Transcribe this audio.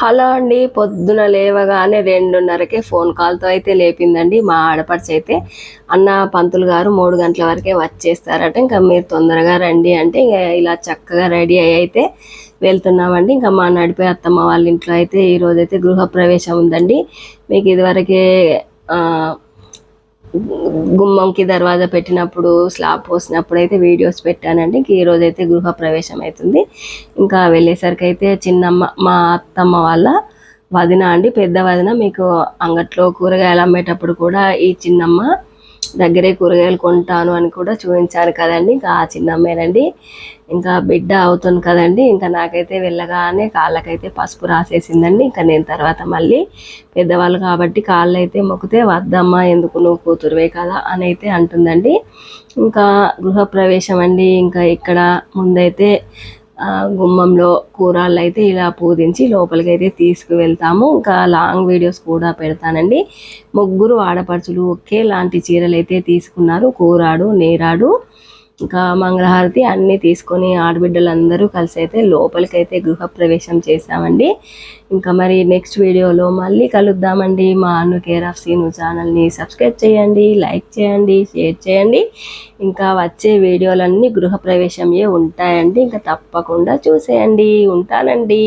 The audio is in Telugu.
హలో అండి. పొద్దున లేవగానే 2:30కే ఫోన్ కాల్తో అయితే లేపిందండి మా ఆడపడుచు అయితే. అన్న పంతులు గారు 3 గంటల వరకే వచ్చేస్తారట, ఇంకా మీరు తొందరగా రండి అంటే ఇలా చక్కగా రెడీ అయ్యి అయితే వెళ్తున్నామండి. ఇంకా మా నడిపే అత్తమ్మ వాళ్ళ ఇంట్లో అయితే ఈరోజైతే గృహప్రవేశం ఉందండి. మీకు ఇదివరకే గుమ్మంకి దర్వాజా పెట్టినప్పుడు, స్లాబ్ పోసినప్పుడు అయితే వీడియోస్ పెట్టానండి. ఇంక ఈరోజు అయితే గృహప్రవేశం అవుతుంది. ఇంకా వెళ్ళేసరికి అయితే చిన్నమ్మ, మా అత్తమ్మ వాళ్ళ వదిన అండి, పెద్ద వదిన. మీకు అంగట్లో కూరగాయలు అమ్మేటప్పుడు కూడా ఈ చిన్నమ్మ దగ్గరే కూరగాయలు కొంటాను అని కూడా చూపించాను కదండి, ఇంకా ఆ చిన్నమ్మేనండి. ఇంకా బిడ్డ అవుతుంది కదండి, ఇంకా నాకైతే వెళ్ళగానే కాళ్ళకైతే పసుపు రాసేసిందండి. ఇంకా నేను తర్వాత మళ్ళీ పెద్దవాళ్ళు కాబట్టి కాళ్ళు అయితే మొక్కితే, వద్దమ్మా ఎందుకు, నువ్వు కూతురువే కదా అని అయితే అంటుందండి. ఇంకా గృహప్రవేశం అండి. ఇంకా ఇక్కడ ముందైతే గుమ్మంలో కూరళ్ళు అయితే ఇలా పూజించి లోపలికి అయితే తీసుకువెళ్తాము. ఇంకా లాంగ్ వీడియోస్ కూడా పెడతానండి. ముగ్గురు ఆడపడుచులు ఒకేలాంటి చీరలు అయితే తీసుకున్నారు. కూరాడు, నీరాడు, ఇంకా మంగళహారతి అన్నీ తీసుకొని ఆడబిడ్డలందరూ కలిసి అయితే లోపలికైతే గృహప్రవేశం చేశామండి. ఇంకా మరి నెక్స్ట్ వీడియోలో మళ్ళీ కలుద్దామండి. మా అను కేర్ ఆఫ్ సీను ఛానల్ని సబ్స్క్రైబ్ చేయండి, లైక్ చేయండి, షేర్ చేయండి. ఇంకా వచ్చే వీడియోలన్నీ గృహప్రవేశమే ఉంటాయండి, ఇంకా తప్పకుండా చూసేయండి. ఉంటానండి.